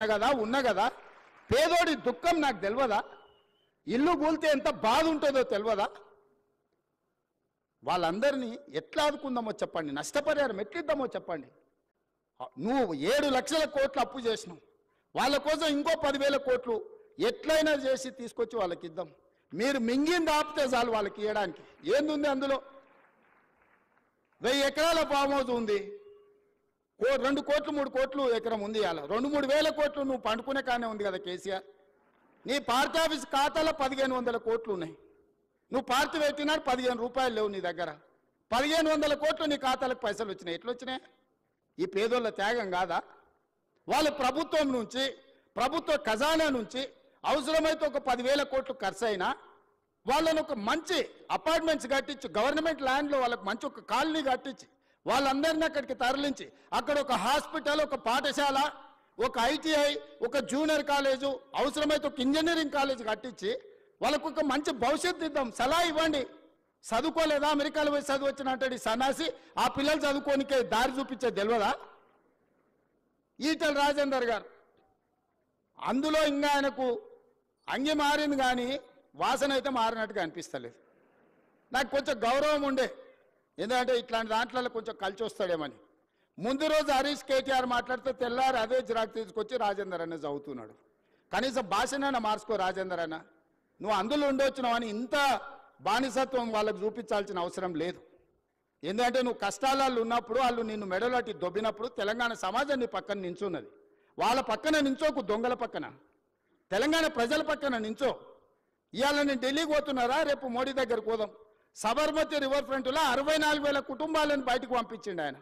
కదా ఉన్నా కదా పేదోడి దుఃఖం నాకు తెలియదా? ఇల్లు కూలితే ఎంత బాధ ఉంటుందో తెలియదా? వాళ్ళందరినీ ఎట్లా ఆదుకుందామో చెప్పండి, నష్టపరిహారం ఎట్లిద్దామో చెప్పండి. నువ్వు 7 లక్షల కోట్లు అప్పు చేసినావు, వాళ్ళ కోసం ఇంకో 10,000 కోట్లు ఎట్లయినా చేసి తీసుకొచ్చి వాళ్ళకి ఇద్దాం. మీరు మింగింది ఆపితే చాలు వాళ్ళకి ఇవ్వడానికి. ఏందుంది అందులో? 1000 ఎకరాల ఫామ్ హౌస్ ఉంది, 2 కోట్లు 3 కోట్లు ఎకరం ఉంది. అలా 2-3 వేల కోట్లు నువ్వు పండుకునే కానే ఉంది కదా కేసీఆర్. నీ పార్టీ ఆఫీస్ ఖాతాలో 1500 కోట్లు ఉన్నాయి. నువ్వు పార్టీ పెట్టినాడు 15 రూపాయలు లేవు నీ దగ్గర. 1500 కోట్లు నీ ఖాతాలకు పైసలు వచ్చినాయి. ఎట్లా వచ్చినాయి? ఈ పేదోళ్ళ త్యాగం కాదా? వాళ్ళ ప్రభుత్వం నుంచి, ప్రభుత్వ ఖజానా నుంచి అవసరమైతే ఒక 10,000 కోట్లు ఖర్చు అయినా వాళ్ళని ఒక మంచి అపార్ట్మెంట్స్ కట్టించి, గవర్నమెంట్ ల్యాండ్లో వాళ్ళకి మంచి ఒక కాలనీ కట్టించి వాళ్ళందరినీ అక్కడికి తరలించి అక్కడ ఒక హాస్పిటల్, ఒక పాఠశాల, ఒక ఐటీఐ, ఒక జూనియర్ కాలేజు, అవసరమైతే ఒక ఇంజనీరింగ్ కాలేజ్ కట్టించి వాళ్ళకు ఒక మంచి భవిష్యత్తు ఇద్దాం. సలహా ఇవ్వండి. చదువుకోలేదా? అమెరికాలో పోయి చదువు వచ్చినట్టు సన్నాసి ఆ పిల్లలు చదువుకోనికే దారి చూపించే తెలియదా? ఈటల రాజేందర్ గారు అందులో ఇంకా ఆయనకు అంగి మారింది కానీ వాసన అయితే మారినట్టుగా అనిపిస్తలేదు. నాకు కొంచెం గౌరవం ఉండే, ఎందుకంటే ఇట్లాంటి దాంట్లో కొంచెం కలిసి వస్తాడేమని. ముందు రోజు హరీష్ కేటీఆర్ మాట్లాడితే తెల్లారు అదే జిరాక్ తీసుకొచ్చి రాజేందర్ అన్న చదువుతున్నాడు. కనీసం భాషనైనా మార్చుకో రాజేందర్ అన్న. నువ్వు అందులో ఉండొచ్చినావని ఇంత బానిసత్వం వాళ్ళకు చూపించాల్సిన అవసరం లేదు. ఎందుకంటే నువ్వు కష్టాలలో ఉన్నప్పుడు వాళ్ళు నిన్ను మెడలోటి దొబ్బినప్పుడు తెలంగాణ సమాజం నీ పక్కన నించున్నది. వాళ్ళ పక్కన నించోకు, దొంగల పక్కన, తెలంగాణ ప్రజల పక్కన నించో. ఇవాళ నేను ఢిల్లీకి పోతున్నారా, రేపు మోడీ దగ్గరకు పోదాం. సబర్మతి రివర్ ఫ్రంట్లో 64,000 కుటుంబాలను బయటకు పంపించిండు ఆయన.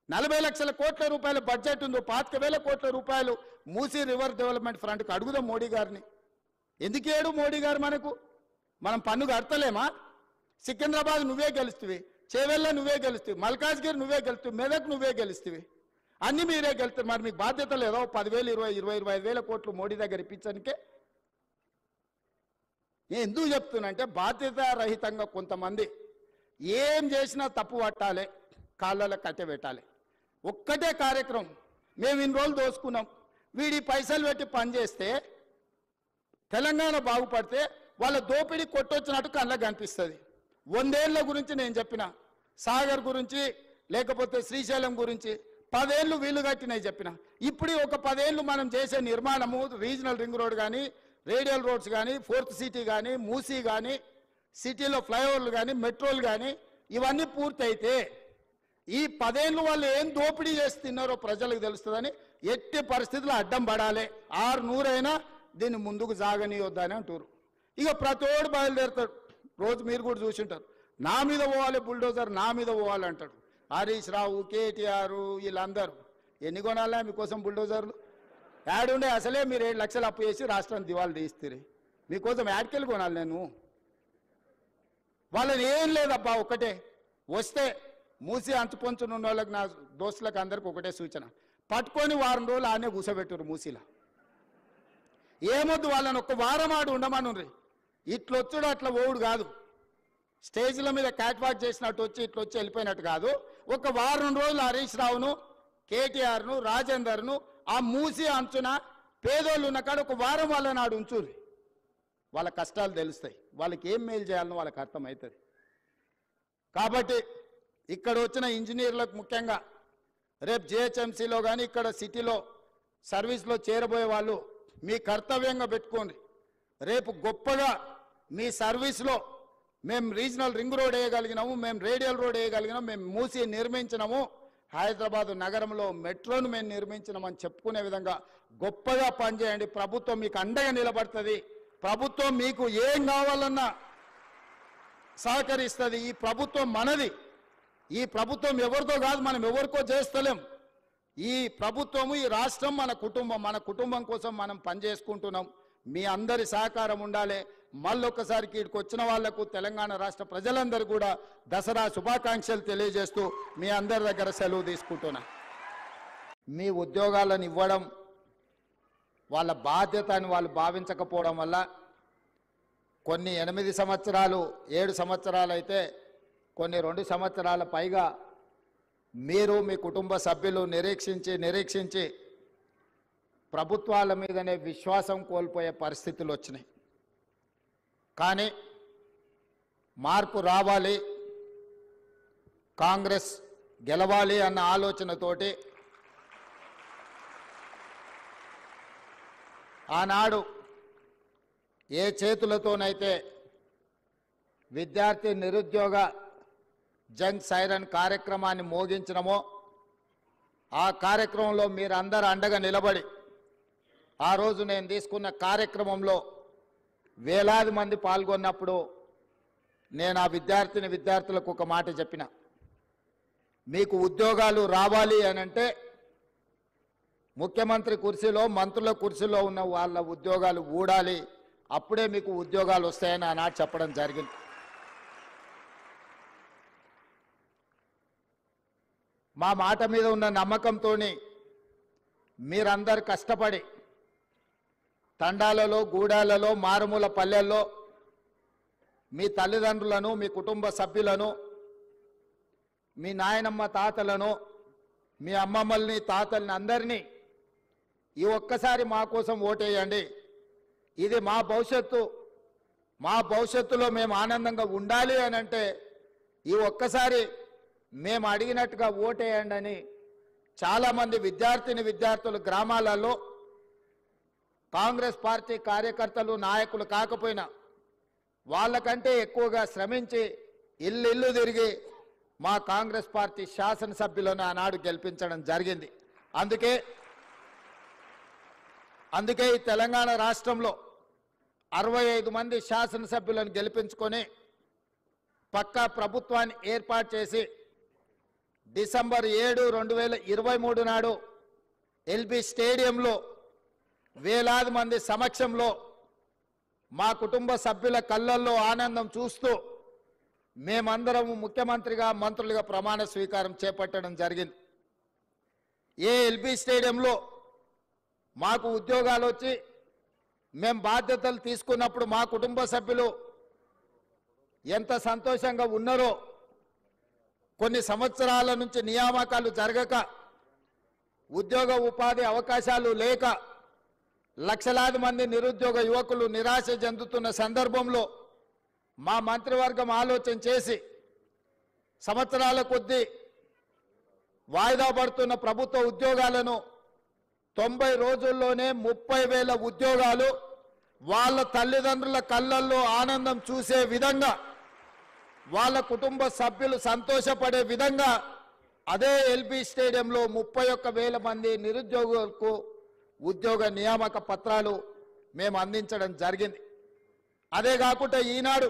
40 లక్షల కోట్ల రూపాయల బడ్జెట్ ఉందో, 25,000 కోట్ల రూపాయలు మూసీ రివర్ డెవలప్మెంట్ ఫ్రంట్కి అడుగుదాం మోడీ గారిని. ఎందుకేడు మోడీ గారు మనకు? మనం పన్ను కడతలేమా? సికింద్రాబాద్ నువ్వే గెలుస్తువి, చేవెళ్ళ నువ్వే గెలుస్తువి, మల్కాజ్గిరి నువ్వే గెలుస్తువి, మెదక్ నువ్వే గెలుస్తువి, అన్నీ మీరే గెలుస్తారు. మరి మీకు బాధ్యత లేదో 10,000, 20,000, 25,000 కోట్లు మోడీ దగ్గర ఇప్పించడానికే? నేను ఎందుకు చెప్తున్నంటే బాధ్యత రహితంగా కొంతమంది ఏం చేసినా తప్పు పట్టాలి, కాళ్ళలో కట్టెబెట్టాలి. ఒక్కటే కార్యక్రమం, మేము ఇన్ని రోజులు దోసుకున్నాం, వీడి పైసలు పెట్టి పనిచేస్తే తెలంగాణ బాగుపడితే వాళ్ళ దోపిడీ కొట్టొచ్చినట్టు కళ్ళకు కనిపిస్తుంది. 100 ఏళ్ళ గురించి నేను చెప్పిన, సాగర్ గురించి లేకపోతే శ్రీశైలం గురించి 10 ఏళ్ళు వీలు కట్టినవి చెప్పిన. ఇప్పుడు ఒక 10 ఏళ్ళు మనం చేసే నిర్మాణము, రీజనల్ రింగ్ రోడ్ కానీ, రేడియల్ రోడ్స్ కానీ, 4th సిటీ కానీ, మూసీ కానీ, సిటీలో ఫ్లైఓవర్లు కానీ, మెట్రోలు కానీ ఇవన్నీ పూర్తయితే ఈ 10 ఏళ్ళు వాళ్ళు ఏం దోపిడీ చేసి తిన్నారో ప్రజలకు తెలుస్తుందని ఎట్టి పరిస్థితుల్లో అడ్డం పడాలి. 600 అయినా దీన్ని ముందుకు సాగనీయొద్దని అంటారు. ఇక ప్రతోడు బయలుదేరుతాడు. రోజు మీరు కూడా చూసింటారు, నా మీద పోవాలి బుల్డోజర్, నా మీద పోవాలి అంటాడు. హరీష్ రావు, కేటీఆర్ వీళ్ళందరూ ఎన్ని కొనాలా మీకోసం బుల్డోజర్లు? యాడుండే అసలే మీరు 7 లక్షలు అప్పు చేసి రాష్ట్రాన్ని దివాళి తీస్తారు. మీకోసం యాడ్కెళ్ళి కొనాలి నేను? వాళ్ళని ఏం లేదబ్బా, ఒకటే వస్తే మూసి అంచుపొంచునున్న వాళ్ళకి, నా దోస్తులకు అందరికి ఒకటే సూచన, పట్టుకొని వారం రోజులు ఆనే కూసబెట్టురు మూసీలో. ఏమొద్దు, వాళ్ళని ఒక్క వారం ఆడు ఉండమనుండ్రి. ఇట్లొచ్చుడు అట్లా ఓవుడు కాదు, స్టేజ్ల మీద క్యాట్ వాక్ చేసినట్టు వచ్చి ఇట్లొచ్చి వెళ్ళిపోయినట్టు కాదు. ఒక వారం రోజులు హరీష్ రావును, కేటీఆర్ను, రాజేందర్ను ఆ మూసి అంచున పేదోళ్ళు ఉన్న కాడ ఒక వారం వాళ్ళని ఆడు ఉంచుర్రి. వాళ్ళ కష్టాలు తెలుస్తాయి, వాళ్ళకి ఏం మేలు చేయాలనో వాళ్ళకి అర్థమవుతుంది. కాబట్టి ఇక్కడ వచ్చిన ఇంజనీర్లకు ముఖ్యంగా రేపు జిహెచ్ఎంసీలో కానీ ఇక్కడ సిటీలో సర్వీస్లో చేరబోయే వాళ్ళు మీ కర్తవ్యంగా పెట్టుకోండి. రేపు గొప్పగా మీ సర్వీస్లో మేము రీజనల్ రింగ్ రోడ్ వేయగలిగినాము, మేము రేడియల్ రోడ్ వేయగలిగినాము, మేము మూసి నిర్మించినాము, హైదరాబాద్ నగరంలో మెట్రోను మేము నిర్మించినామని చెప్పుకునే విధంగా గొప్పగా పనిచేయండి. ప్రభుత్వం మీకు అండగా నిలబడుతుంది. ప్రభుత్వం మీకు ఏం కావాలన్నా సహకరిస్తుంది. ఈ ప్రభుత్వం మనది. ఈ ప్రభుత్వం ఎవరితో కాదు, మనం ఎవరికో చేస్తలేం. ఈ ప్రభుత్వము, ఈ రాష్ట్రం మన కుటుంబం. మన కుటుంబం కోసం మనం పనిచేసుకుంటున్నాం. మీ అందరి సహకారం ఉండాలి. మళ్ళొక్కసారి ఇక్కడికి వచ్చిన వాళ్లకు తెలంగాణ రాష్ట్ర ప్రజలందరూ కూడా దసరా శుభాకాంక్షలు తెలియజేస్తూ మీ అందరి దగ్గర సెలవు తీసుకుంటున్నా. మీ ఉద్యోగాలను ఇవ్వడం వాళ్ళ బాధ్యత అని వాళ్ళు భావించకపోవడం వల్ల కొన్ని 8 సంవత్సరాలు 7 సంవత్సరాలు అయితే కొన్ని 2 సంవత్సరాల పైగా మీరు మీ కుటుంబ సభ్యులు నిరీక్షించి ప్రభుత్వాల మీదనే విశ్వాసం కోల్పోయే పరిస్థితులు వచ్చినాయి. కానీ మార్పు రావాలి, కాంగ్రెస్ గెలవాలి అన్న ఆలోచనతోటి ఆనాడు ఏ చేతులతోనైతే విద్యార్థి నిరుద్యోగ జంగ్ సైరన్ కార్యక్రమాన్ని మోగించినమో ఆ కార్యక్రమంలో మీరందరూ అండగా నిలబడి ఆ రోజు నేను తీసుకున్న కార్యక్రమంలో వేలాది మంది పాల్గొన్నప్పుడు నేను ఆ విద్యార్థులకు ఒక మాట చెప్పిన, మీకు ఉద్యోగాలు రావాలి అనంటే ముఖ్యమంత్రి కుర్చీలో మంత్రుల కుర్చీలో ఉన్న వాళ్ళ ఉద్యోగాలు ఊడాలి, అప్పుడే మీకు ఉద్యోగాలు వస్తాయని ఆనాడు చెప్పడం జరిగింది. మా మాట మీద ఉన్న నమ్మకంతో మీరందరు కష్టపడి తండాలలో, గూడాలలో, మారుమూల పల్లెల్లో మీ తల్లిదండ్రులను, మీ కుటుంబ సభ్యులను, మీ నాయనమ్మ తాతలను, మీ అమ్మమ్మల్ని, తాతల్ని అందరినీ ఈ ఒక్కసారి మా కోసం ఓటేయండి, ఇది మా భవిష్యత్తు, మా భవిష్యత్తులో మేము ఆనందంగా ఉండాలి అని అంటే ఈ ఒక్కసారి మేము అడిగినట్టుగా ఓటేయండి అని చాలామంది విద్యార్థులు గ్రామాలలో కాంగ్రెస్ పార్టీ కార్యకర్తలు, నాయకులు కాకపోయినా వాళ్ళకంటే ఎక్కువగా శ్రమించి ఇల్లు తిరిగి మా కాంగ్రెస్ పార్టీ శాసనసభ్యులను ఆనాడు గెలిపించడం జరిగింది. అందుకే ఈ తెలంగాణ రాష్ట్రంలో 65 మంది శాసనసభ్యులను గెలిపించుకొని పక్కా ప్రభుత్వాన్ని ఏర్పాటు చేసి డిసెంబర్ 7, 2023 నాడు ఎల్బీ స్టేడియంలో వేలాది మంది సమక్షంలో మా కుటుంబ సభ్యుల కళ్ళల్లో ఆనందం చూస్తూ మేమందరం ముఖ్యమంత్రిగా, మంత్రులుగా ప్రమాణ స్వీకారం చేపట్టడం జరిగింది. ఎల్బీ స్టేడియంలో మాకు ఉద్యోగాలు వచ్చి మేము బాధ్యతలు తీసుకున్నప్పుడు మా కుటుంబ సభ్యులు ఎంత సంతోషంగా ఉన్నారో, కొన్ని సంవత్సరాల నుంచి నియామకాలు జరగక, ఉద్యోగ ఉపాధి అవకాశాలు లేక లక్షలాది మంది నిరుద్యోగ యువకులు నిరాశ చెందుతున్న సందర్భంలో మా మంత్రివర్గం ఆలోచన చేసి సంవత్సరాల కొద్దీ వాయిదా పడుతున్న ప్రభుత్వ ఉద్యోగాలను 90 రోజుల్లోనే 30,000 ఉద్యోగాలు వాళ్ళ తల్లిదండ్రుల కళ్ళల్లో ఆనందం చూసే విధంగా, వాళ్ళ కుటుంబ సభ్యులు సంతోషపడే విధంగా అదే ఎల్బీ స్టేడియంలో 31,000 మంది నిరుద్యోగులకు ఉద్యోగ నియామక పత్రాలు మేము అందించడం జరిగింది. అదే కాకుండా ఈనాడు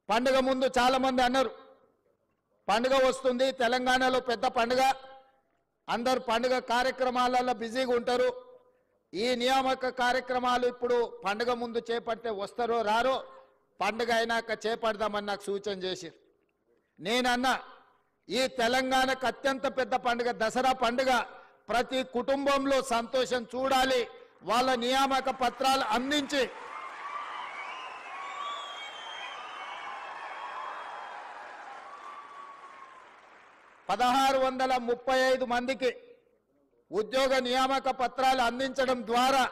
పండుగ ముందు చాలామంది అన్నారు, పండుగ వస్తుంది, తెలంగాణలో పెద్ద పండుగ, అందరు పండుగ కార్యక్రమాలలో బిజీగా ఉంటారు, ఈ నియామక కార్యక్రమాలు ఇప్పుడు పండుగ ముందు చేపడితే వస్తారో రారో, పండుగ అయినాక చేపడదామని నాకు సూచన చేశారు. నేనన్నా ఈ తెలంగాణకు అత్యంత పెద్ద పండుగ దసరా పండుగ, ప్రతి కుటుంబంలో సంతోషం చూడాలి, వాళ్ళ నియామక పత్రాలు అందించి 1635 మందికి ఉద్యోగ నియామక పత్రాలు అందించడం ద్వారా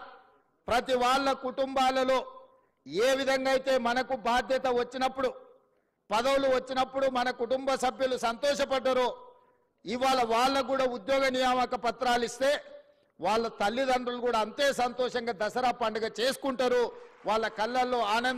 ప్రతి వాళ్ళ కుటుంబాలలో ఏ విధంగా అయితే మనకు బాధ్యత వచ్చినప్పుడు, పదవులు వచ్చినప్పుడు మన కుటుంబ సభ్యులు సంతోషపడ్డారో, ఇవాళ వాళ్ళకు కూడా ఉద్యోగ నియామక పత్రాలు ఇస్తే వాళ్ళ తల్లిదండ్రులు కూడా అంతే సంతోషంగా దసరా పండుగ చేసుకుంటారు, వాళ్ళ కళ్ళల్లో ఆనందం